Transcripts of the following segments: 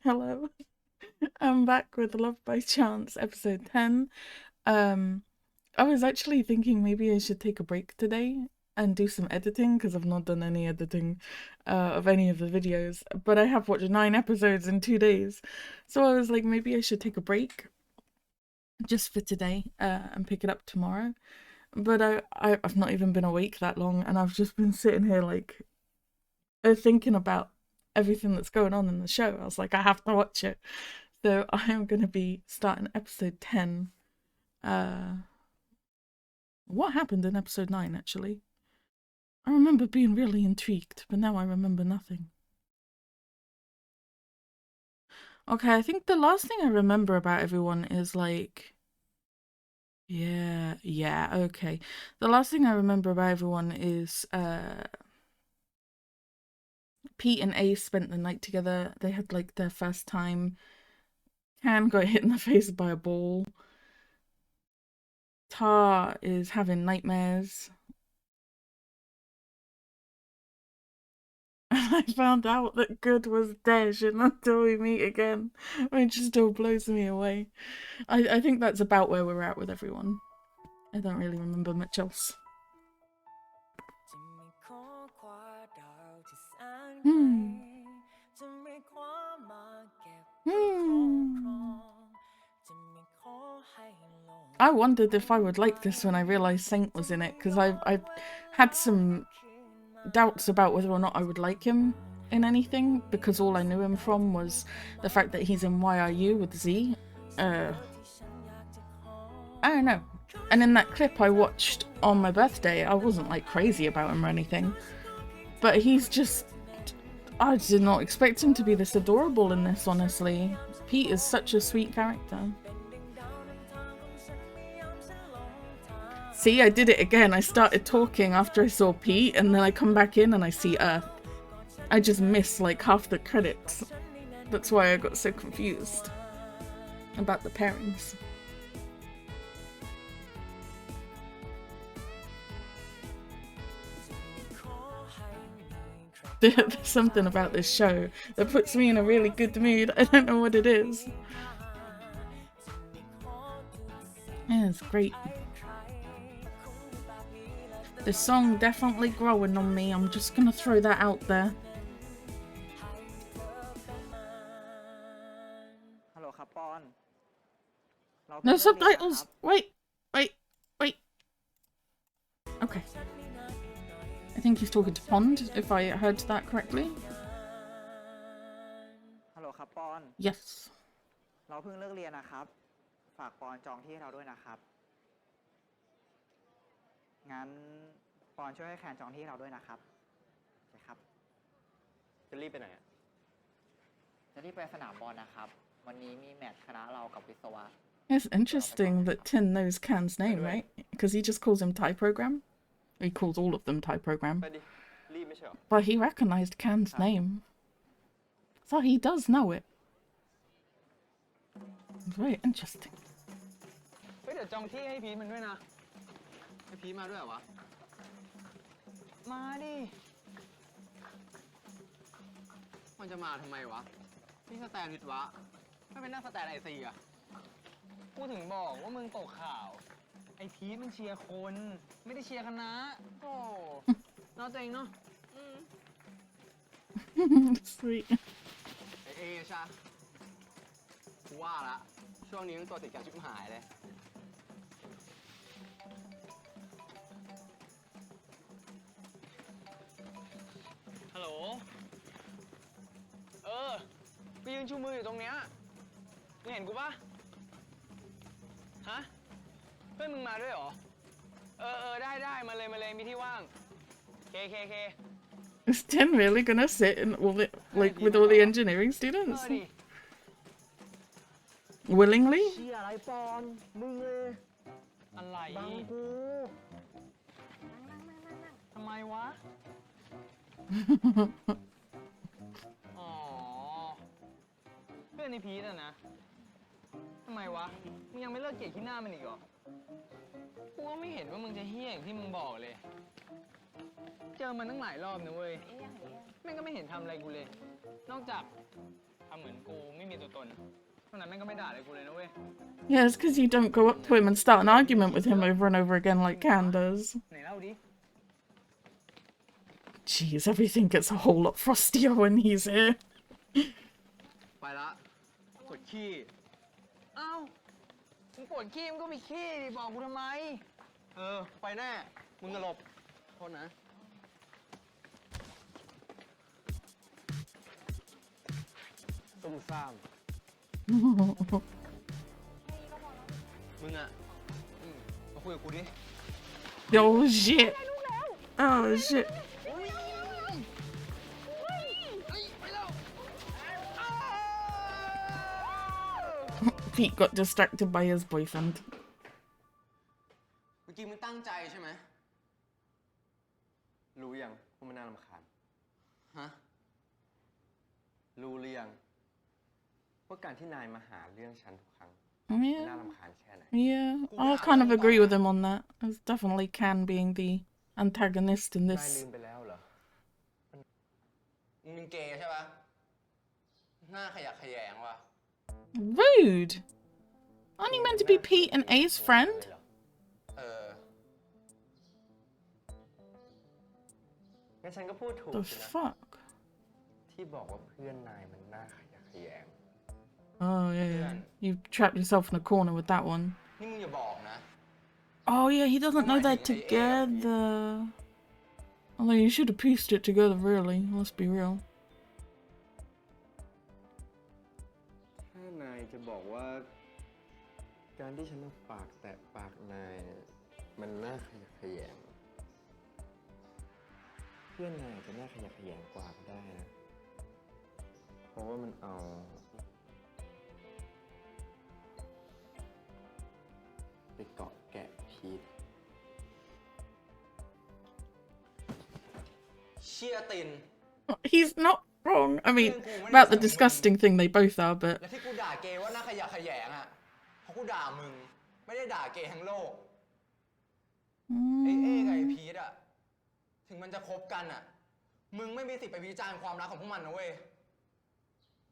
Hello, I'm back with Love by Chance, episode 10. I was actually thinking maybe I should take a break today and do some editing because I've not done any editing of any of the videos, but I have watched 9 episodes in 2 days. So I was like, maybe I should take a break just for today and pick it up tomorrow. But I've not even been awake that long, and I've just been sitting here like thinking about everything that's going on in the show. I was like, I have to watch it. So I am going to be starting episode 10. What happened in episode 9, actually? I remember being really intrigued, but now I remember nothing. Okay, I think the last thing I remember about everyone is like... Yeah, okay. The last thing I remember about everyone is Pete and Ace spent the night together. They had like their first time. Can got hit in the face by a ball. Tar is having nightmares. And I found out that Good was dead until we meet again, which still blows me away. I think that's about where we're at with everyone. I don't really remember much else. I wondered if I would like this when I realised Saint was in it, because I've had some doubts about whether or not I would like him in anything, because all I knew him from was the fact that he's in YRU with Z. I don't know. And in that clip I watched on my birthday, I wasn't like crazy about him or anything, but he's just... I did not expect him to be this adorable in this, honestly. Pete is such a sweet character. See, I did it again. I started talking after I saw Pete, and then I come back in and I see Earth. I just missed like half the credits. That's why I got so confused about the pairings. There's something about this show that puts me in a really good mood. I don't know what it is. Yeah, it's great. The song definitely growing on me. I'm just gonna throw that out there. No subtitles. Wait. Okay. I think he's talking to Pond, if I heard that correctly. Yes. เราเพิ่งเลิกเรียนนะครับฝากปอนจองที่เราด้วยนะครับงั้นปอนช่วยให้แคนจองที่เราด้วยนะครับโอเคครับจะรีบไปไหนจะรีบไปสนามบอลนะครับวันนี้มีแมตช์คณะเรากับวิศวะ It's interesting that Tin knows Can's name, right? Because he just calls him Thai Program. He calls all of them Thai Program. But he recognized Can's name. So he does know it. It's very interesting. เดี๋ยวจองที่ให้พีทมันด้วยนะให้พีทมาด้วยเหรอวะมาดิมันจะมาทำไมวะนี่สแตนผิดวะไม่เป็นหน้าสแตนไอซีอะกูถึงบอกว่ามึงตกข่าวไอพีทมันเชียร์คนไม่ได้เชียร์คณะโอ้เนาะตัวเองเนาะSweet. เอชากูว่าละช่วงนี้มึงตัวติดกันชิบหายเลยฮัลโหลกูยืนชูมืออยู่ตรงเนี้ยมึงเห็นกูปะฮะเพื่อนมึงมาด้วยเหรอได้มาเลยมีที่ว่างเค Is Tin really gonna sit in all the, like, with all the engineering students? Willingly? เชียร์อะไรปอนมึงเลยอะไรบังกูทำไมวะอ๋อเพื่อนในพีทอะนะทำไมวะมึงยังไม่เลิกเกลียดขี้หน้ามันอีกเหรอกูก็ไม่เห็นว่ามึงจะเหี้ยอย่างที่มึงบอกเลย เจอมันตั้งหลายรอบนะเว้ยแม่งก็ไม่เห็นทำอะไรกูเลย นอกจากทำเหมือนกูไม่มีตัวตนเท่านั้นแม่งก็ไม่ด่าอะไรกูเลยนะเว้ย Yeah, it's because you don't go up to him and start an argument with him over and over again like Can does. ไหนเล่าดิ Jeez, everything gets a whole lot frostier when he's here. ไปละปวดขี้ เอ้ามึงปวดขี้มึงก็ไปขี้ดิบอกกูทำไม ไปแน่ มึงก็หลบโทษนะตุ้มซ่าม มึงอ่ะมาคุยกับกูดิ Oh shit. Oh shit. Pete got distracted by his boyfriend. เมื่อกี้มึงตั้งใจใช่ไหม รู้ยังว่ามันน่ารำคาญ ฮะ รู้หรือยังว่าการที่นายมาหาเรื่องฉันทุกครั้ง น่า Yeah. รำคาญแค่ไหน Yeah, I kind of agree with him on that. It's definitely Can being the antagonist in นายลื this. มไปแล้วเหรอ มึงเป็นเกย์ใช่ปะหน้าขยะแขยงว่ะ Rude. Aren't you meant to be Pete and A's friend? เออ งั้นฉันก็พูดถูก The สินะ fuck? ที่บอกว่าเพื่อนนายมันน่าขยะแขยง Oh yeah, you trapped yourself in a corner with that one. นี่มึงอย่าบอกนะ Oh yeah, he doesn't know they're together. Although you should have pieced it together, really. Let's be real. ถ้านายจะบอกว่า การที่ฉันเอาปากแตะปากนายมันน่าขยะแขยง เพื่อนนายจะน่าขยะแขยงกว่าก็ได้นะ เพราะว่ามันเอา ไปเกาะแกะพีท เชี่ยติน He's not wrong. I mean, about the disgusting thing, they both are, but และที่กูด่าเกย์ว่าหน้าขยะแขยงอ่ะ เพราะกูด่ามึง ไม่ได้ด่าเกย์ทั้งโลก ไอ้กับไอ้พีทอ่ะ ถึงมันจะคบกันอ่ะ มึงไม่มีสิทธิ์ไปวิจารณ์ความรักของพวกมันนะเว้ย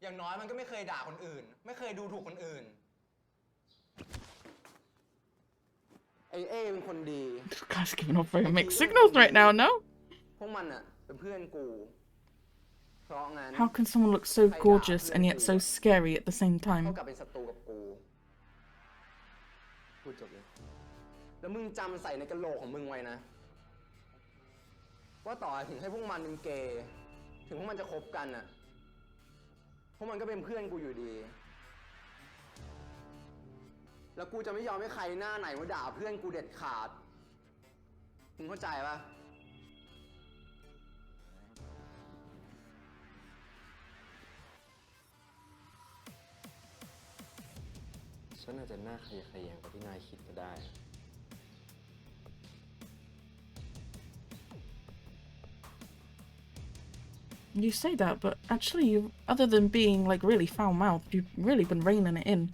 อย่างน้อยมันก็ไม่เคยด่าคนอื่น ไม่เคยดูถูกคนอื่น ไอ้เป็นคนดี this guy's giving off very mixed signals right now, no? พวกมันอ่ะเป็นเพื่อนกู เพราะงั้น How can someone look so gorgeous and yet so scary at the same เท่า time? กับเป็นศัตรูกับกู พูดจบเลย แล้วมึงจำใส่ในกระโหลกของมึงไว้นะ ว่าต่อให้ถึงให้พวกมันเป็นเกย์ถึงพวกมันจะคบกันน่ะพวกมันก็เป็นเพื่อนกูอยู่ดี แล้วกูจะไม่ยอมให้ใครหน้าไหนมาด่าเพื่อนกูเด็ดขาด มึงเข้าใจปะ ฉันอาจจะน่าขยะแขยงกว่าที่นายคิดก็ได้ You say that, but actually, you, other than being like really foul-mouthed, you've really been reining it in.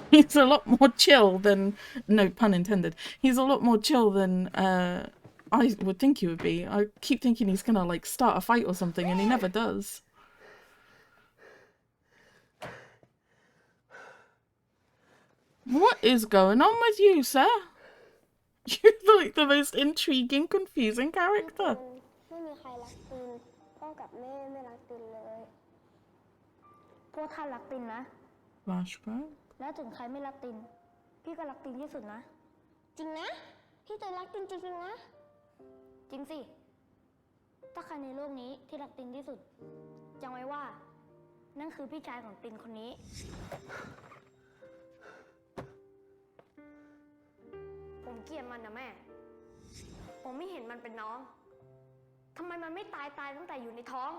He's a lot more chill than, no pun intended. He's a lot more chill than I would think he would be. I keep thinking he's gonna like start a fight or something, and he never does. What is going on with you, sir? You're like the most intriguing, confusing character. ไม่มีใครรักตินพ่อกับแม่ไม่รักตินเลยพวกท่านรักตินนะ Flashback. แล้วถึงใครไม่รักตินพี่ก็รักตินที่สุดนะ จริงนะพี่จะรักตินจริงๆนะ จริงสิถ้าใครในโลกนี้ที่รักตินที่สุดจำไว้ว่า นั่นคือพี่ชายของตินคนนี้ ผมเกลียดมันนะแม่ ผมไม่เห็นมันเป็นน้อง ทำไมมันไม่ตายตั้งแต่อยู่ในท้อง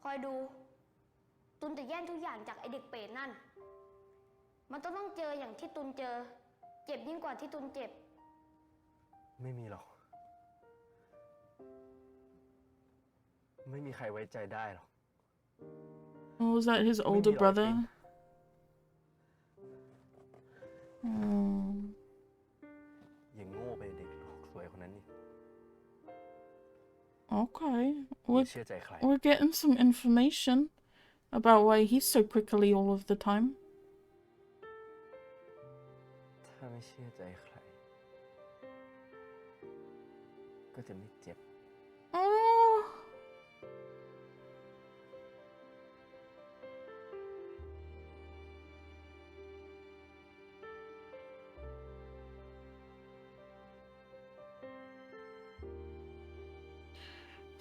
คอยดู ตุนจะแย่งทุกอย่างจากไอเด็กเปรตนั่น มันต้องเจออย่างที่ตุนเจอ เจ็บยิ่งกว่าที่ตุนเจ็บ ไม่มีหรอก ไม่มีใครไว้ใจได้หรอก Oh, was that his older brother? Oh. อย่างโง่ไปเด็กโลกสวยคนนั้นนี่ เพื่อนนายจะรักตินมากกว่า เพื่อนนายจะรักฉันมากกว่า เพื่อนนายจะรักเกย์มากกว่า เพื่อนนายจะรักผู้หญิง Okay. ไม่ We're, เชื่อใจใคร we're getting some information about why he's so prickly all of the time. ถ้าไม่เชื่อใจใคร ก็จะไม่เจ็บ Oh.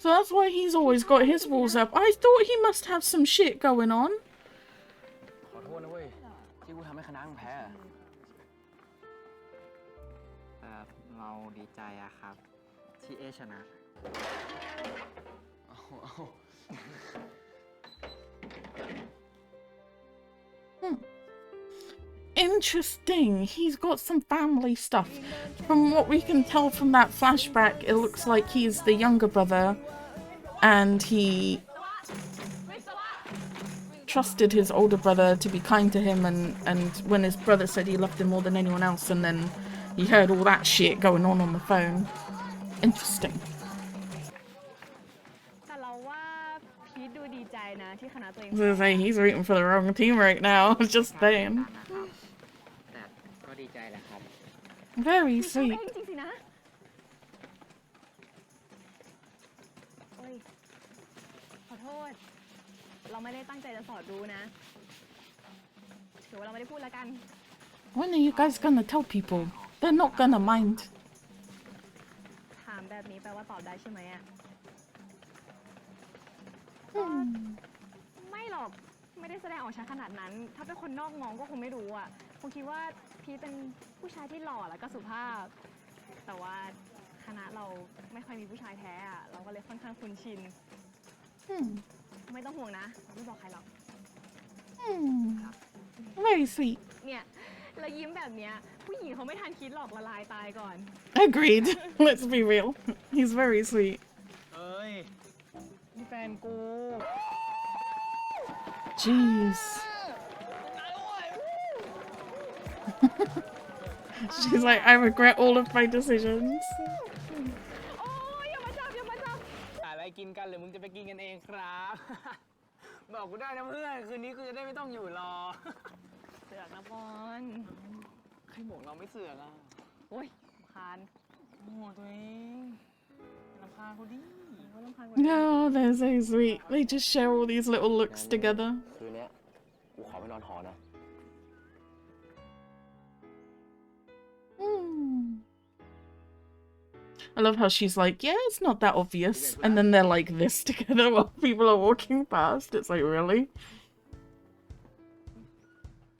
So that's why he's always got his walls up. I thought he must have some shit going on. ขอโทษนะเว้ย ที่กูทำให้คณะมึงแพ้อะ เราดีใจอะครับ ที่เอชนะ เอา Interesting. He's got some family stuff. From what we can tell from that flashback, it looks like he's the younger brother and he trusted his older brother to be kind to him, and when his brother said he loved him more than anyone else, and then he heard all that shit going on the phone. Interesting. แต่เราว่าพีทดูดีใจนะที่คณะตัวเอง I was gonna say, he's rooting for the wrong team right now. I was just saying. นะครับ แต่ก็ดีใจแหละครับ Very ชอบเอ sweet. งจริงๆสินะโอ้ยขอโทษ เราไม่ได้ตั้งใจจะสอดรู้นะถือว่าเราไม่ได้พูดแล้วกัน When are you guys gonna tell people? They're not gonna mind. ถามแบบนี้แปลว่าตอบได้ใช่ไหมอ่ะ ไม่หรอก ไม่ได้แสดงออกชัดขนาดนั้น ถ้าเป็นคนนอกมองก็คงไม่รู้อ่ะ คงคิดว่าพีทเป็นผู้ชายที่หล่อแล้วก็สุภาพ แต่ว่าคณะเราไม่ค่อยมีผู้ชายแท้อ่ะ เราก็เลยค่อนข้างคุ้นชิน ไม่ต้องห่วงนะเราไม่บอกใครหรอก Very sweet. เนี่ยแล้วยิ้มแบบเนี้ยผู้หญิงเขาไม่ทันคิดหรอกละลายตายก่อน Agreed. Let's be real. He's very sweet. เอ้ย นี่แฟนกู Jeez. She's like, I regret all of my decisions. โอ้ยอย่ามาจับอย่ามาจับ อะไรกินกันหรือมึงจะไปกินกันเองครับ บอกกูได้นะเพื่อน คืนนี้กูจะได้ไม่ต้องอยู่รอ เสือกนะบอล ใครบอกเราไม่เสือกอ่ะ โอ้ยรำคาญ โอ้ตัวเองรำคาญเขาดิ ว่ารำคาญกว่า No, they're so sweet. They just share all these little looks together. คืนเนี้ยกูขอไปนอนหอนะ I love how she's like, yeah, it's not that obvious. And then they're like this together while people are walking past. It's like, really?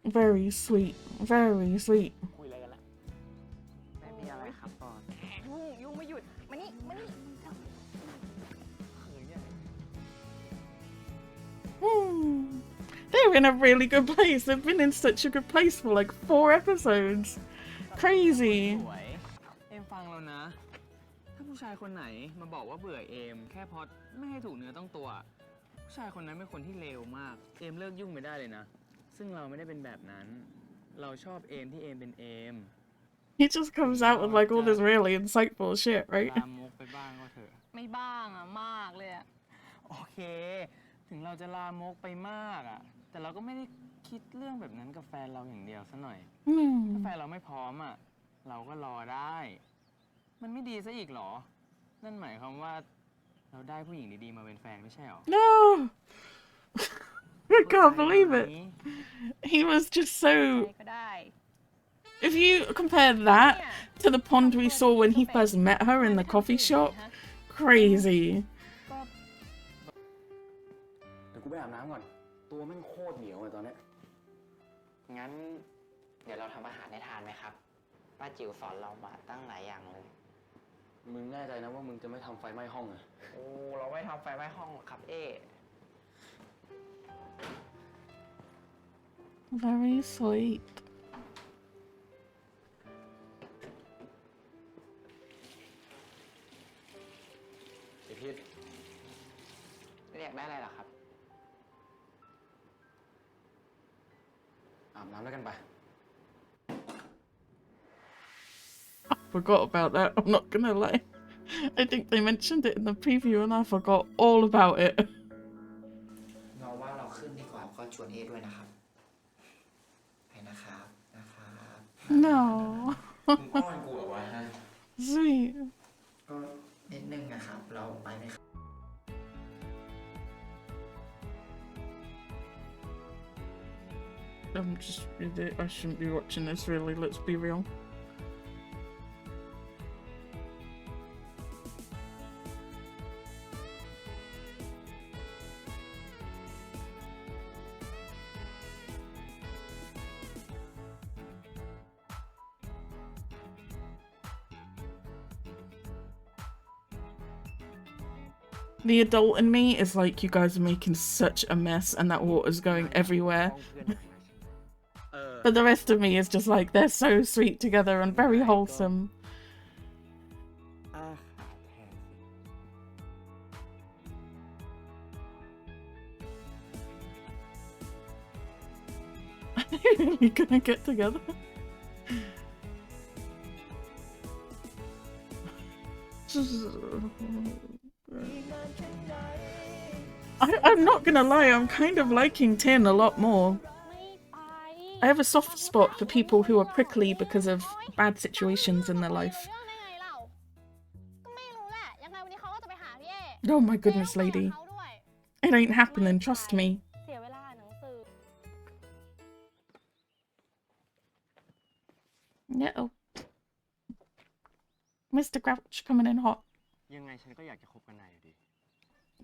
Very sweet. Very sweet. คุยอะไรกันละ ไม่มีอะไรครับบอส ยุ่งไม่หยุด มานี่ มานี่ They're in a really good place. They've been in such a good place for like 4 episodes. Crazy. สวย เอมฟังแล้วนะ ถ้าผู้ชายคนไหนมาบอกว่าเบื่อเอม แค่เพราะไม่ให้ถูกเนื้อต้องตัว ผู้ชายคนนั้นเป็นคนที่เลวมาก เอมเลิกยุ่งไปได้เลยนะ ซึ่งเราไม่ได้เป็นแบบนั้น เราชอบเอมที่เอมเป็นเอม He just comes out with like all this really insightful shit, right? ลามกไปบ้างก็เถอะ ไม่บ้างอ่ะ มากเลยอ่ะ โอเค ถึงเราจะลามกไปมากอ่ะ แต่เราก็ไม่ได้คิดเรื่องแบบนั้นกับแฟนเราอย่างเดียวซะหน่อย ถ้าแฟนเราไม่พร้อมอ่ะ เราก็รอได้ มันไม่ดีซะอีกเหรอ นั่นหมายความว่า เราได้ผู้หญิงดีๆมาเป็นแฟนไม่ใช่หรอ No! I can't believe it. He was just so. ก็ได้ If you compare that to the pond we saw when he first met her in the coffee shop, crazy. เดี๋ยวกูไปอาบน้ำก่อน ตัวแม่งโคตรเหนียวเลยตอนเนี้ย งั้น เดี๋ยวเราทำอาหารให้ทานไหมครับ ป้าจิ๋วสอนเรามาตั้งหลายอย่างเลย มึงแน่ใจนะว่ามึงจะไม่ทำไฟไหม้ห้องอะ โอ้ เราไม่ทำไฟไหม้ห้องหรอกครับเอ๊ Very sweet. ไอ้พีท เรียกได้อะไรล่ะครับ อาบน้ำแล้วกันไป Forgot about that. I'm not gonna lie. I think they mentioned it in the preview and I forgot all about it. เราว่าเราขึ้นดีกว่าก็ชวนเอด้วยนะครับไปนะครับนะครับ No. มึงอ้อนกูเหรอวะฮะ Sweet. ก็นิดนึงนะครับเราไปไหมครับ I shouldn't be watching this really, let's be real. The adult in me is like, you guys are making such a mess and that water's going everywhere. But the rest of me is just like, they're so sweet together and very wholesome. อาขาแทนสิ Are they really gonna get together? I'm not gonna lie, I'm kind of liking Tin a lot more. I have a soft spot for people who are prickly because of bad situations in their life. Oh my goodness, lady. It ain't happening, trust me. No. Mr. Grouch coming in hot. ยังไงฉันก็อยากจะคบกับนายอยู่ดี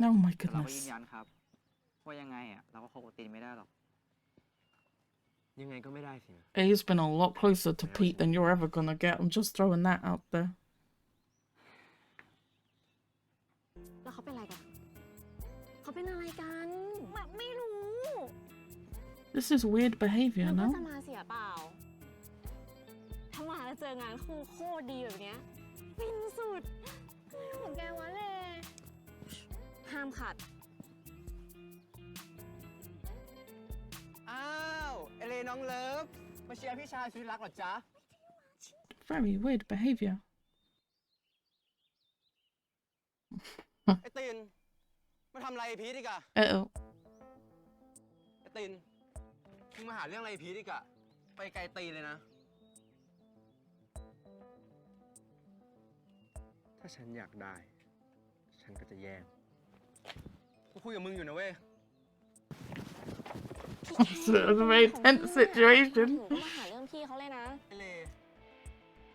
Oh my แต่เราก็ยืน goodness. ยันครับว่ายังไงอ่ะเราก็คบกับตีนไม่ได้หรอก ยังไงก็ไม่ได้สินะ He's been a lot closer to Pete than you're ever gonna get. I'm just throwing that out there. แล้วเขาเป็นอะไรกัน เขาเป็นอะไรกันแบบไม่รู้ This is weird behavior, แล้วก็ no? จะมาเสียเปล่า ถ้ามาแล้วเจองานคู่โคตรดีแบบเนี้ยฟินสุดของแกวะเลย ห้ามขัด อ้าว เอเลน้องเลิฟ มาเชียร์พี่ชายสุดรักเหรอจ๊ะ Very weird behavior. ไอ้ตินมาทำอะไรไอ้พีทอีกอะ Uh-oh. ไอ้ตินมึงมาหาเรื่องอะไรไอ้พีทอีกอะไปไกลตีนเลยนะ ถ้าฉันอยากได้ ฉันก็จะแย่ง กูคุยกับมึงอยู่นะเว้ย It's a very tense situation. ถึงก็มาหาเรื่องพี่เขาเลยนะ ไอ้เล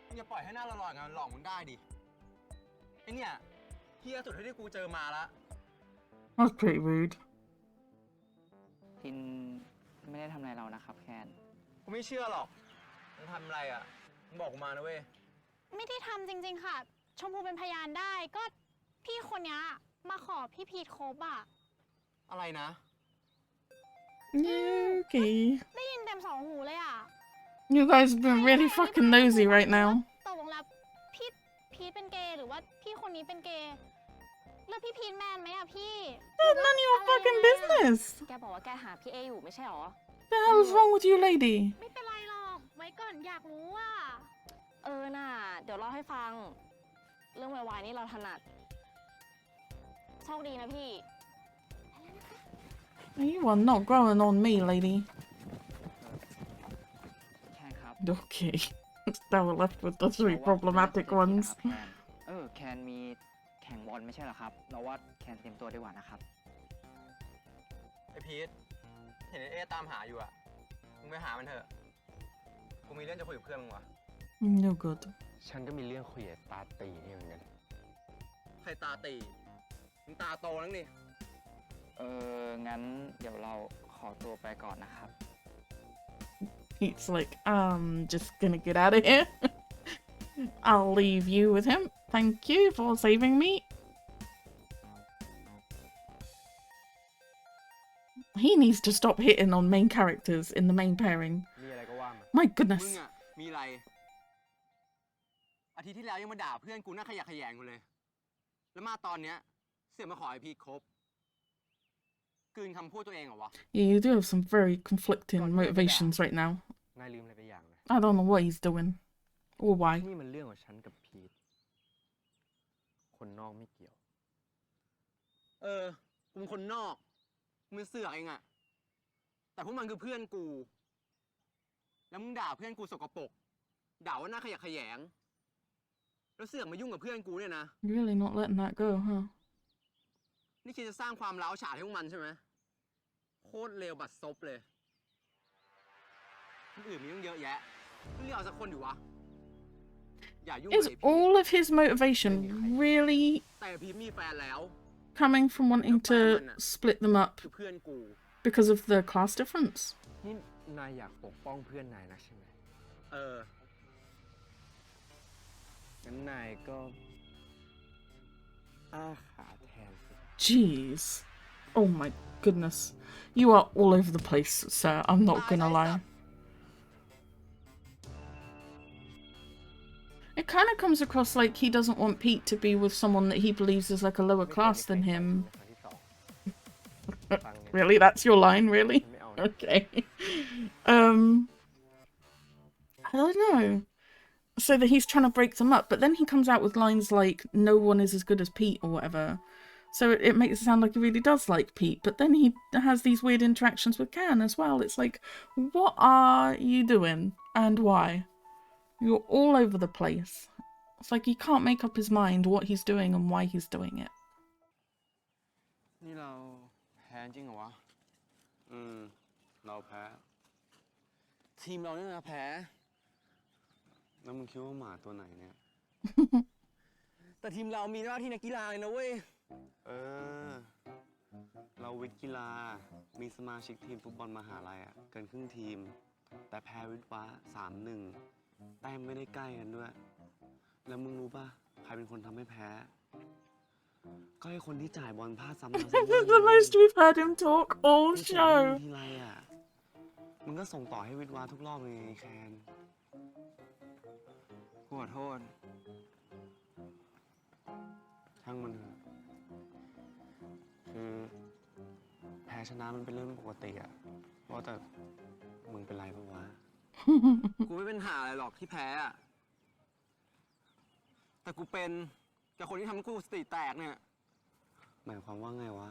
มึงอย่าปล่อยให้หน้าหล่อๆงานหลอกมึงได้ดิ ไอ้เนี่ยเฮียสุดที่กูเจอมาละ That's pretty rude. ตินไม่ได้ทำอะไรเรานะครับแคน กูไม่เชื่อหรอกมึงทำอะไรอะมึงบอกกูมานะเว้ย ไม่ได้ทำจริงๆค่ะ ชมพูเป็นพยานได้ ก็พี่คนนี้มาขอพี่พีทคบอ่ะ อะไรนะ Okay. ได้ยินเต็มสองหูเลยอ่ะ You guys have been really fucking nosy right now. ตกลงแล้วพี่พีทเป็นเกย์หรือว่าพี่คนนี้เป็นเกย์ แล้วพี่พีทแมนไหมอ่ะพี่ That's none of your fucking business. แกบอกว่าแกหาพี่เออยู่ไม่ใช่หรอ The hell is wrong with you, lady? ไม่เป็นไรหรอก ไว้ก่อนอยากรู้อ่ะ น่ะ เดี๋ยวเล่าให้ฟัง เรื่องวายๆนี่เราถนัด โชคดีนะพี่ You are not growing on me, lady. แคนครับ Okay. Now we're left with the three problematic ones. แคนมีแข่งบอลไม่ใช่เหรอครับ เราว่าแคนเตรียมตัวดีกว่านะครับ ไอ้พีทเห็นไอ้เอตามหาอยู่อะมึงไปหามันเถอะ กูมีเรื่องจะคุยกับเพื่อนมึงว่ะ No good. ฉันก็มีเรื่องคุยกับตาตีนี่เหมือนกัน ใครตาตีมึงตาโตนังนี่ งั้นเดี๋ยวเราขอตัวไปก่อนนะครับ He's like, just gonna get out of here. I'll leave you with him. Thank you for saving me. He needs to stop hitting on main characters in the main pairing. มีอะไรก็ว่ามา My มึ goodness. งอะมีอะไร อาทิตย์ที่แล้วยังมาด่าเพื่อนกูน่าขยะแขยงกูเลย แล้วมาตอนเนี้ยเสือกมาขอไอพีทคบกลืนคำพูดตัวเองเหรอวะ Yeah, you do have some very conflicting motivations right now. นายลืมอะไรไปอย่างนะ I don't know what he's doing. Or why. นี่มันเรื่องของฉันกับพีท คนนอกไม่เกี่ยว เออ กูเป็นคนนอกมึงเสือกเองอะแต่พวกมันคือเพื่อนกู แล้วมึงด่าเพื่อนกูสกปรกด่าว่าหน้าขยะแขยง แล้วเสือกมายุ่งกับเพื่อนกูเนี่ยนะ You're really not letting that go, huh? นี่คิดจะสร้างความร้าวฉานให้พวกมันใช่ไหมโคตรเลวบัดซบเลยคนอื่นมีตั้งเยอะแยะเลือกเอาสักคนอยู่วะ อย่ายุ่ง Is กับไอ้พีท all of his motivation really แต่พีทมีแฟนแล้ว coming from wanting to split them up คือเพื่อนกู because of the class difference? นี่นายอยากปกป้องเพื่อนนายนะใช่ไหม เออ งั้นนายก็อ้าขาแทนสิ Jeez. Oh my goodness. You are all over the place, sir. I'm not gonna lie. It kind of comes across like he doesn't want Pete to be with someone that he believes is like a lower class than him. Really? That's your line, really? Okay. I don't know. So that he's trying to break them up, but then he comes out with lines like, no one is as good as Pete or whatever. So it makes it sound like he really does like Pete, but then he has these weird interactions with Can as well. It's like, what are you doing and why? You're all over the place. It's like he can't make up his mind what he's doing and why he's doing it. นี่เราแพ้จริงเหรอวะ เราแพ้ ทีมเราเนี่ยนะแพ้ แล้วมึงคิดว่าหมาตัวไหนเนี่ย แต่ทีมเรามีหน้าที่นักกีฬาเลยนะเว้ย เออ เราวิทย์กีฬา มีสมาชิกทีมฟุตบอลมหาลัยอะเกินครึ่งทีม แต่แพ้วิทย์วะ3-1 แต้มไม่ได้ใกล้กันด้วย แล้วมึงรู้ป่ะ ใครเป็นคนทำให้แพ้ ก็ไอ้คนที่จ่ายบอลพลาดซ้ำแล้ว This is the most we've heard him talk all ที่ส่ง show. ทีไรอะมึงก็ส่งต่อให้วิทย์วะทุกรอบเลยไงแคน กูขอโทษ ช่างมันเถอะคือแพ้ชนะมันเป็นเรื่องปกติอะเพราะแต่มึงเป็นไรปะวะ กูไม่เป็นหาอะไรหรอกที่แพ้อะแต่กูเป็นกับคนที่ทำให้กูสติแตกเนี่ย หมายความว่าไงวะ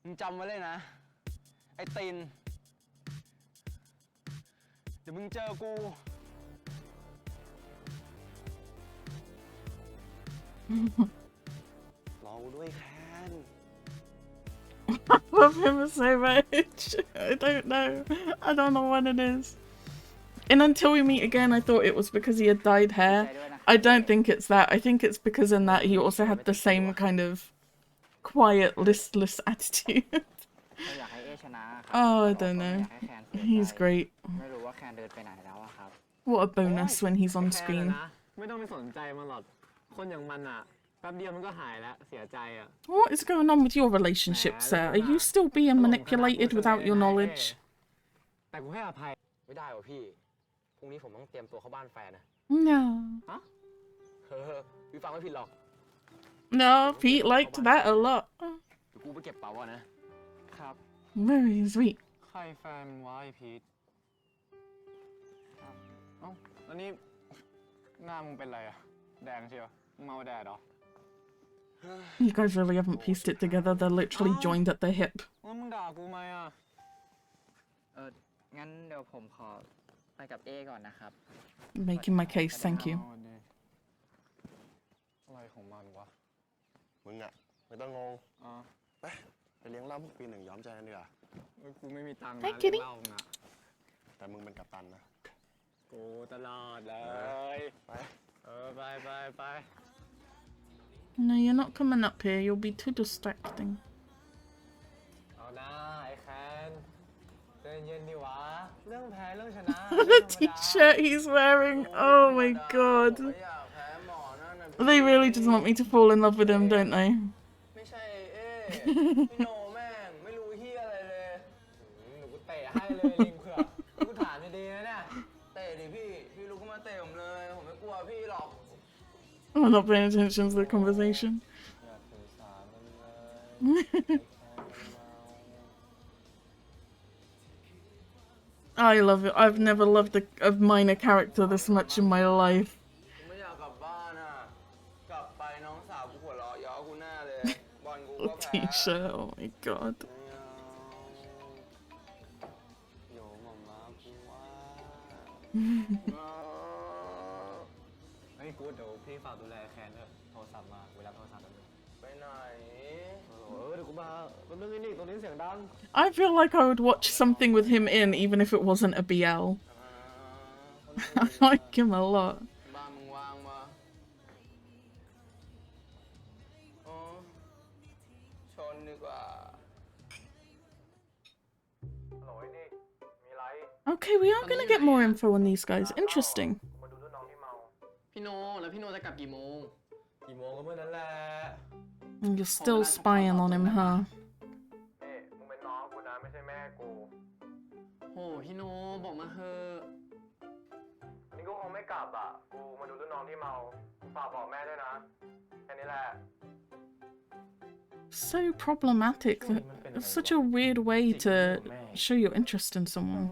มึงจำไว้เลยนะ ไอ้ตีน เดี๋ยวมึงเจอกู เราด้วยแคน Love him so much. I don't know. I don't know what it is. And until we meet again, I thought it was because he had dyed hair. I don't think it's that. I think it's because in that he also had the same kind of quiet, listless attitude. เราอยากให้เอชนะ Oh, I don't know. He's great. ไม่รู้ว่าแคนเดินไปไหนแล้วอะครับ What a bonus when he's on แค่ screen. นะไม่ต้องไปสนใจมันหรอก คนอย่างมันอะแป๊บเดียวมันก็หายแล้ว เสียใจอะ What is going on with your relationship, sir? Are you still being manipulated without your knowledge? แต่กูให้อภัย ไม่ได้วะพี่ พรุ่งนี้ผมต้องเตรียมตัวเข้าบ้านแฟนนะ No. พี่ฟังไม่ผิดหรอก No, Pete liked that a lot. เดี๋ยวกูไปเก็บเป๋าก่อนนะ ครับ Very sweet. ใครแฟนวะไอพีทครับเอ้าแล้วนี่หน้ามึงเป็นไรอะแดงเชียวมึงเมาแดดเหรอ You guys really haven't pieced it together. They're literally joined at the hip. แล้วมึงด่ากูไหมอะ งั้นเดี๋ยวผมขอไปกับเอก่อนนะครับ Making my case, thank you. อะไรของมันวะ มึงอะไม่ต้องงง อ๋อ ไปเลี้ยงเหล้าพวกปีหนึ่งย้อมใจกันดีกว่า กูไม่มีตังค์นะ Hey, เลี้ย kitty. งเหล้านะ แต่มึงเป็นกัปตันนะ กูตลอดเลย ไป ไปไปไป No, you're not coming up here. You'll be too distracting. เอาหน้าไอ้แคนใจเย็นดิวะ เรื่องแพ้เรื่องชนะ The t-shirt he's wearing. Oh my god. ไม่อยากแพ้หมอนั่นน่ะ They really just want me to fall in love with him, don't they? ไม่ใช่เอ๊พี่โนแม่งไม่รู้เฮียอะไรเลยหนูกูเตะให้เลยลิงเผือกกูถามดีๆนะเนี่ยเตะดิพี่ลุกขึ้นมาเตะผมเลยผมไม่กลัวพี่หรอก I'm not paying attention to the conversation. อย่าถือสามันเลย I love it. I've never loved a minor character this much in my life. กูไม่อยากกลับบ้านอ่ะ กลับไปน้องสาวกูหัวเราะเย้อกูแน่เลย บอลกูก็แพ้ T-shirt. Oh my god. โยหม่อมมากูว่า เฮ้ยกูเดี๋ยวพี่ฝากดูแลแคนเถอะโทรศัพท์มาเวลาโทรศัพท์ไปไหนเดี๋ยวกูมาแป๊บนึงนี่ตรงนี้เสียงดัง I feel like I would watch something with him in, even if it wasn't a BL. I like him a lot. บ้านมึงว่างมาอ๋อชนดีกว่าฮัลโหลไอ้นี่มีไร Okay, we are gonna get more info on these guys. Interesting. มาดูรุ่นน้องที่เมาพี่โนแล้วพี่โนจะกลับกี่โมงก็เมื่อนั้นแหละ And you're still spying on him, huh? นี่มึงเป็นน้องกูนะไม่ใช่แม่กูโหพี่โนบอกมาเถอะอันนี้กูคงไม่กลับอ่ะกูมาดูรุ่นน้องที่เมาฝากบอกแม่ด้วยนะแค่นี้แหละ So problematic. It's such a weird way to show your interest in someone.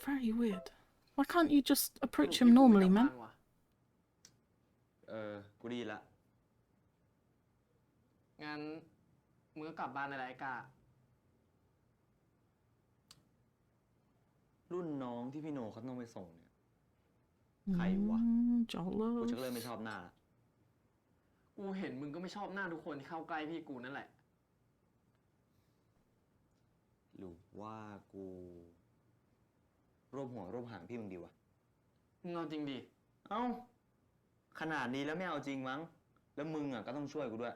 Very weird. Why can't you just approach him normally, man? กูดีละ งั้นมึงก็กลับบ้านอะไรกะ รุ่นน้องที่พี่โนเขาต้องไปส่งเนี่ย ใครวะ Jollof. กูจะเริ่มไม่ชอบหน้าละ กูเห็นมึงก็ไม่ชอบหน้าทุกคนที่เข้าใกล้พี่กูนั่นแหละ หรือว่ากูร่วมหัวร่วมหางพี่มึงดีวะ มึงเอาจริงดิ เอ้า ขนาดนี้แล้วไม่เอาจริงมั้ง แล้วมึงอ่ะก็ต้องช่วยกูด้วย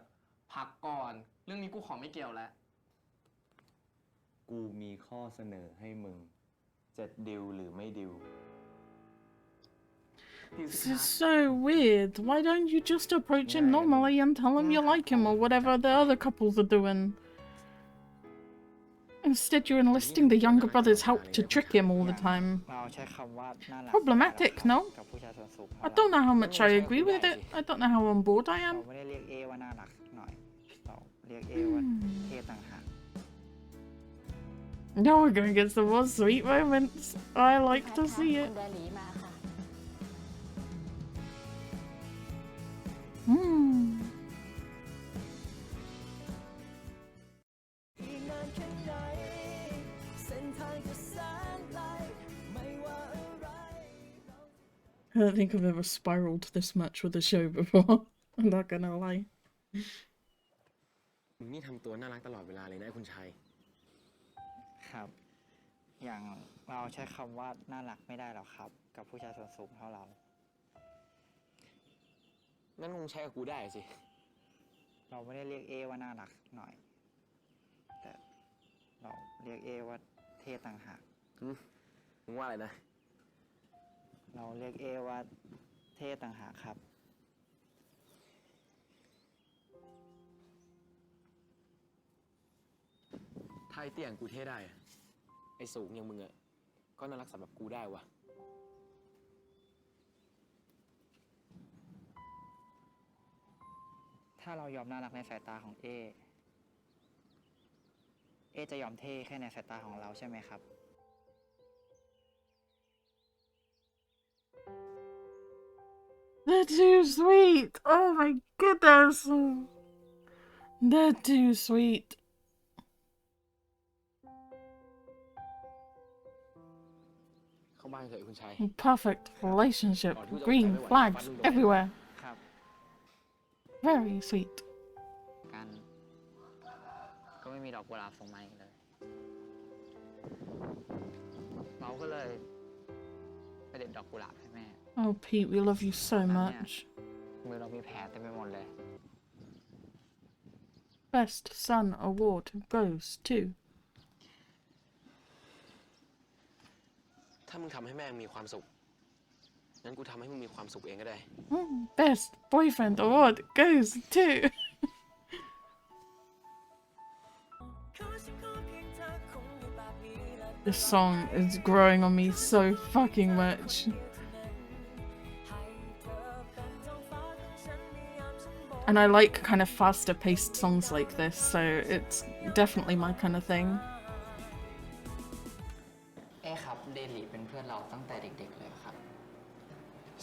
พักก่อน เรื่องนี้กูขอไม่เกี่ยวแล้ว กูมีข้อเสนอให้มึงจะดิวหรือไม่ดิว This is so weird. Why don't you just approach him normally and tell him you like him or whatever the other couples are doing? Instead, you're enlisting the younger brother's help to trick him all the time. เราใช้คำว่าน่ารัก Problematic, no? กับผู้ชายส่วนสูง I don't know how much I agree with it. I don't know how on board I เรา am. ไม่ได้เรียกเอว่าน่ารักหน่อย เราเรียกเอว่าเท่ต่างหาก Now we're gonna get some more sweet moments. I like to see it. คุณแดหลีมาค่ะ Hmm. อีกนานแค่ไหนเส้นทางจะแสนไกลไม่ว่าอะไร I don't think I've ever spiraled this much with a show before. I'm not gonna lie. มึงนี่ทำตัวน่ารักตลอดเวลาเลยนะคุณชัย ครับ อย่างเราใช้คำว่าน่ารักไม่ได้หรอกครับ กับผู้ชายส่วนสูงเท่าเรา นั่นคงใช้กับกูได้สิ เราไม่ได้เรียกเอว่าน่ารักหน่อย แต่เราเรียกเอว่าเท่ต่างหาก มึงว่าอะไรนะ เราเรียกเอว่าเท่ต่างหากครับ ถ้าไอ้เตี้ยอย่างกูเท่ได้อะไอ้สูงอย่างมึงอะก็น่ารักสำหรับกูได้วะ ถ้าเรายอมน่ารักในสายตาของเอ เอจะยอมเท่แค่ในสายตาของเราใช่ไหมครับ They're too sweet. Oh my goodness. They're too sweet. เข้าบ้านเถอะคุณชัย Perfect relationship. Green flags everywhere. ครับ Very sweet. กัน ก็ไม่มีดอกกุหลาบส่งมาอีกเลย เราก็เลยไปเด็ดดอกกุหลาบให้แม่ Oh, Pete, we love you so much. มือเรามีแผลเต็มไปหมดเลย Best Son Award goes to ถ้ามึงทำให้แม่งมีความสุข งั้นกูทำให้มึงมีความสุขเองก็ได้ Best Boyfriend Award goes to ขอฉันขอเพียงเธอคงอยู่แบบนี้และ This song is growing on me so fucking much. ให้เธอเป็นท้องฟ้าของฉันในยามฉันบน And I like kind of faster paced songs like this, so it's definitely my kind of thing.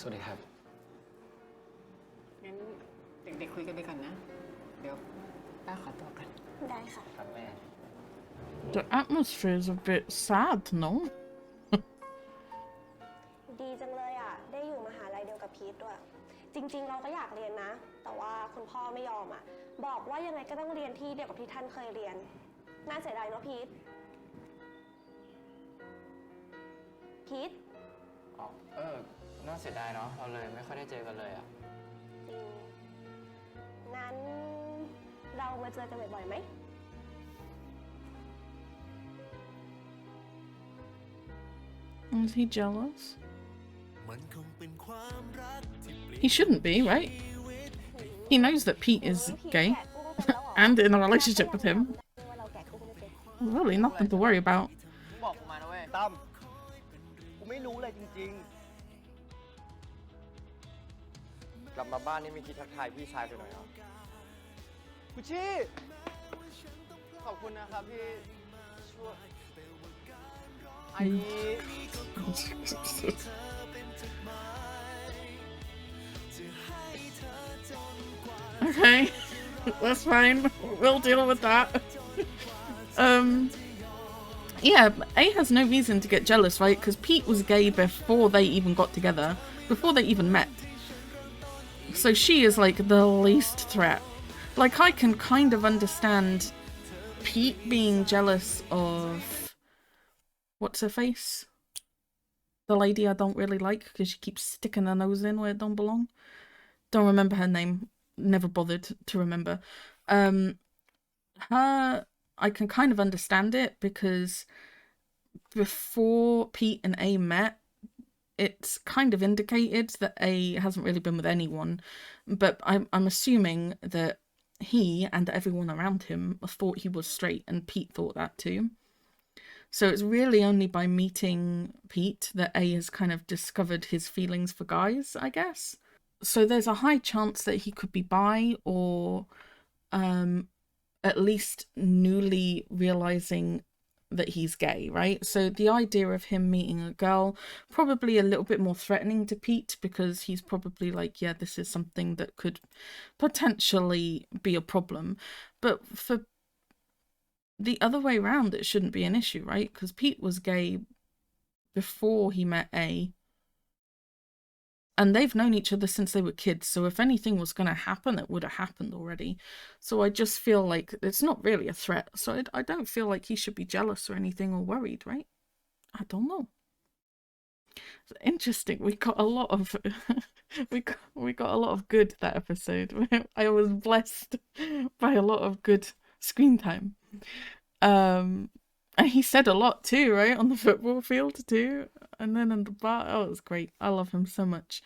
วัสดีครับงั้นเด็กๆคุยกันไปก่อนนะ เดี๋ยวป้าขอตัวกัน ได้ค่ะ ครับแม่ The atmosphere is a bit sad, no? ดีจังเลยอ่ะ ได้อยู่มหาลัยเดียวกับพีทด้วย จริงๆ เราก็อยากเรียนนะ แต่ว่าคุณพ่อไม่ยอมอ่ะ บอกว่ายังไงก็ต้องเรียนที่เดียวกับที่ท่านเคยเรียน น่าเสียดายเนาะพีทพีท อ๋อ น่าเสียดายเนาะ เราเลยไม่ค่อยได้เจอกันเลยอ่ะ จริง งั้นเรามาเจอกันบ่อยๆไหม Is he jealous? He shouldn't be, right? He knows that Pete is gay and in a relationship with him. Really nothing to worry about. บอกกูมานะเว้ย ตั้ม กูไม่รู้เลยจริงๆ กลับมาบ้านนี่ไม่คิดทักทายพี่ชายไปหน่อยเหรอกุชี่ ขอบคุณนะครับพี่ช่วยไอ้ Okay, that's fine. We'll deal with that. Yeah, A has no reason to get jealous, right? Because Pete was gay before they even got together, before they even met. So she is like the least threat. Like, I can kind of understand Pete being jealous of what's her face? The lady I don't really like because she keeps sticking her nose in where it don't belong. Don't remember her name. Never bothered to remember. Her, I can kind of understand it because before Pete and A met, it's kind of indicated that A hasn't really been with anyone, but I'm assuming that he and everyone around him thought he was straight, and Pete thought that too. So it's really only by meeting Pete that A has kind of discovered his feelings for guys, I guess. So there's a high chance that he could be bi, or at least newly realizing that he's gay, right? So the idea of him meeting a girl, probably a little bit more threatening to Pete, because he's probably like, yeah, this is something that could potentially be a problem. But for the other way around, it shouldn't be an issue, right? Because Pete was gay before he met A, and they've known each other since they were kids, so if anything was going to happen, it would have happened already. So I just feel like it's not really a threat, so I don't feel like he should be jealous or anything, or worried, right? I don't know. It's interesting. We got a lot of we got a lot of good that episode. I was blessed by a lot of good screen time. And he said a lot too, right? On the football field too. And then in the bar. Oh, it was great. I love him so much.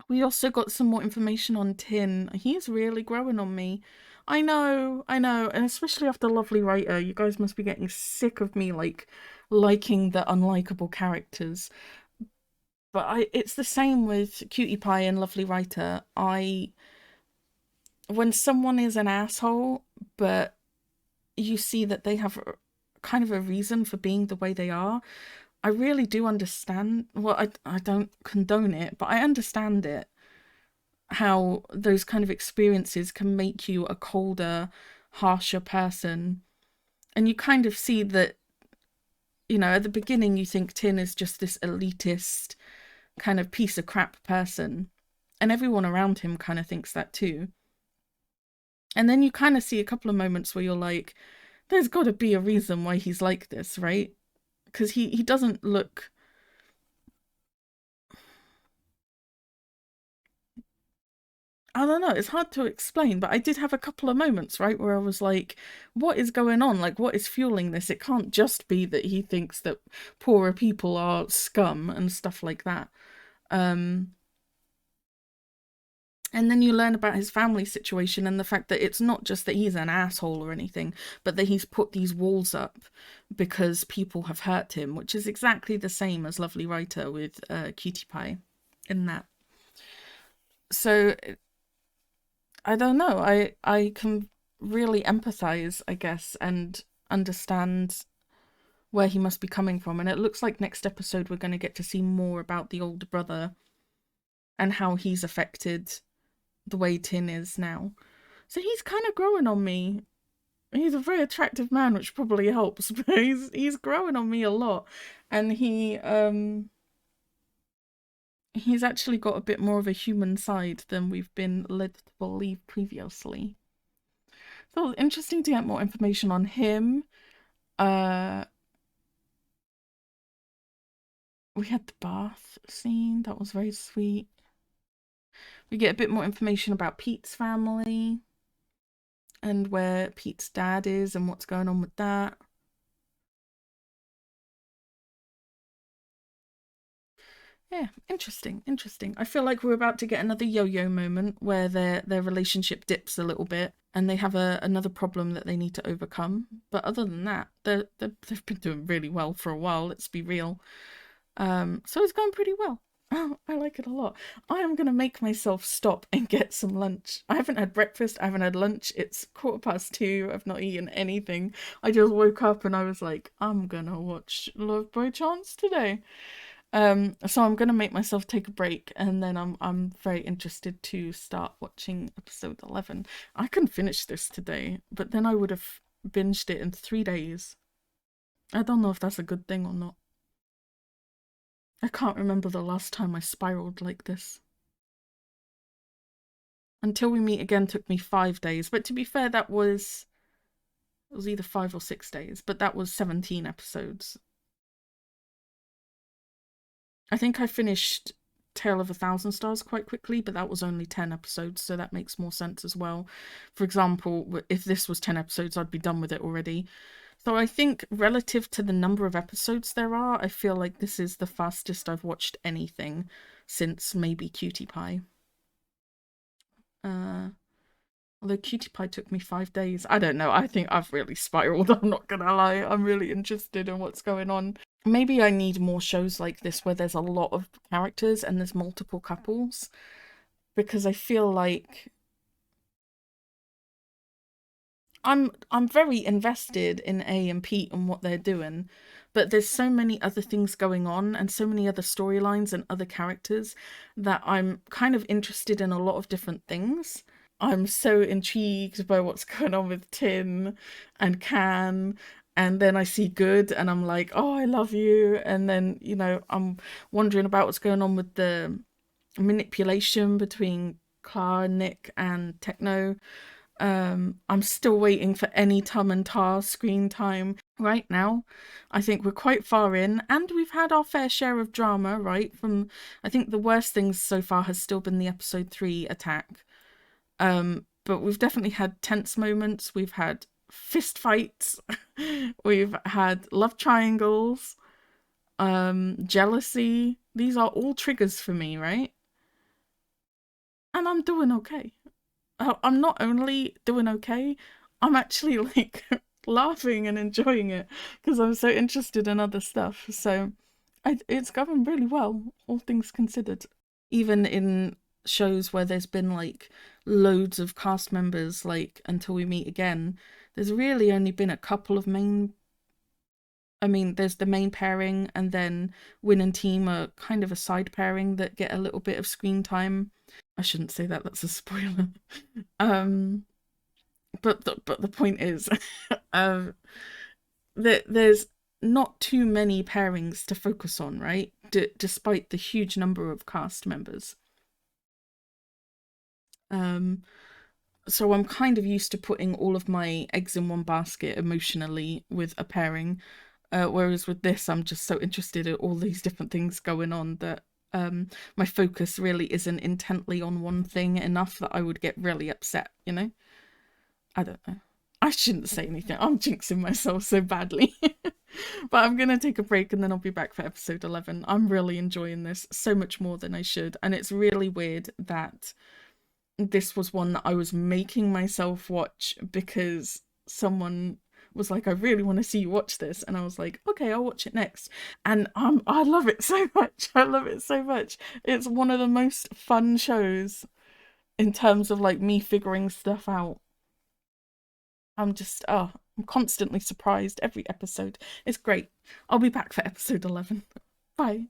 We also got some more information on Tin. He's really growing on me. I know. And especially after Lovely Writer, you guys must be getting sick of me, like, liking the unlikable characters. But it's the same with Cutie Pie and Lovely Writer. When someone is an asshole, but you see that they have kind of a reason for being the way they are, I really do understand. Well, I don't condone it, but I understand it. How those kind of experiences can make you a colder, harsher person. And you kind of see that, you know, at the beginning you think Tin is just this elitist kind of piece of crap person. And everyone around him kind of thinks that too. And then you kind of see a couple of moments where you're like, there's got to be a reason why he's like this, right? Because he doesn't look... I don't know, it's hard to explain, but I did have a couple of moments, right, where I was like, what is going on? Like, what is fueling this? It can't just be that he thinks that poorer people are scum and stuff like that. And then you learn about his family situation and the fact that it's not just that he's an asshole or anything, but that he's put these walls up because people have hurt him, which is exactly the same as Lovely Writer with Cutie Pie in that. So, I don't know, I can really empathize, I guess, and understand where he must be coming from. And it looks like next episode we're going to get to see more about the older brother and how he's affected the way Tin is now. So he's kind of growing on me. He's a very attractive man, which probably helps, but he's growing on me a lot. And he's actually got a bit more of a human side than we've been led to believe previously. So it's interesting to get more information on him. We had the bath scene. That was very sweet. We get a bit more information about Pete's family and where Pete's dad is and what's going on with that. Yeah, interesting. I feel like we're about to get another yo-yo moment where their relationship dips a little bit and they have another problem that they need to overcome. But other than that, they've been doing really well for a while, let's be real. So it's going pretty well. Oh, I like it a lot. I am gonna make myself stop and get some lunch. I haven't had breakfast, I haven't had lunch. It's 2:15. I've not eaten anything. I just woke up and I was like, I'm gonna watch Love by Chance today. So I'm gonna make myself take a break, and then I'm very interested to start watching episode 11. I can finish this today, but then I would have binged it in 3 days. I don't know if that's a good thing or not. I can't remember the last time I spiraled like this. Until We Meet Again took me 5 days, but to be fair, it was either 5 or 6 days, but that was 17 episodes. I think I finished Tale of a Thousand Stars quite quickly, but that was only 10 episodes, so that makes more sense as well. For example, if this was 10 episodes, I'd be done with it already. So I think relative to the number of episodes there are, I feel like this is the fastest I've watched anything since maybe Cutie Pie. Although Cutie Pie took me 5 days. I don't know. I think I've really spiraled. I'm not gonna lie. I'm really interested in what's going on. Maybe I need more shows like this where there's a lot of characters and there's multiple couples. Because I feel like I'm very invested in A and Pete and what they're doing, but there's so many other things going on and so many other storylines and other characters that I'm kind of interested in a lot of different things. I'm so intrigued by what's going on with Tin and Can, and then I see Good and I'm like, oh, I love you. And then, you know, I'm wondering about what's going on with the manipulation between Clara, Nick, and Techno. I'm still waiting for any Tum and Tar screen time. Right now, I think we're quite far in, and we've had our fair share of drama, right? I think the worst things so far has still been the episode 3 attack. But we've definitely had tense moments, we've had fist fights, we've had love triangles, jealousy. These are all triggers for me, right? And I'm doing okay. I'm not only doing okay, I'm actually like laughing and enjoying it because I'm so interested in other stuff. So it's going really well, all things considered. Even in shows where there's been like loads of cast members, like Until We Meet Again, there's really only been a couple of there's the main pairing, and then Win and Team are kind of a side pairing that get a little bit of screen time. I shouldn't say that, that's a spoiler. But the point is, there's not too many pairings to focus on, right? Despite the huge number of cast members. So I'm kind of used to putting all of my eggs in one basket emotionally with a pairing. Whereas with this, I'm just so interested in all these different things going on that my focus really isn't intently on one thing enough that I would get really upset, you know? I don't know. I shouldn't say anything. I'm jinxing myself so badly. But I'm going to take a break and then I'll be back for episode 11. I'm really enjoying this so much more than I should. And it's really weird that this was one that I was making myself watch because someone was like, I really want to see you watch this. And I was like, okay, I'll watch it next. And I love it so much. I love it so much. It's one of the most fun shows in terms of like me figuring stuff out. I'm just, I'm constantly surprised every episode. It's great. I'll be back for episode 11. Bye.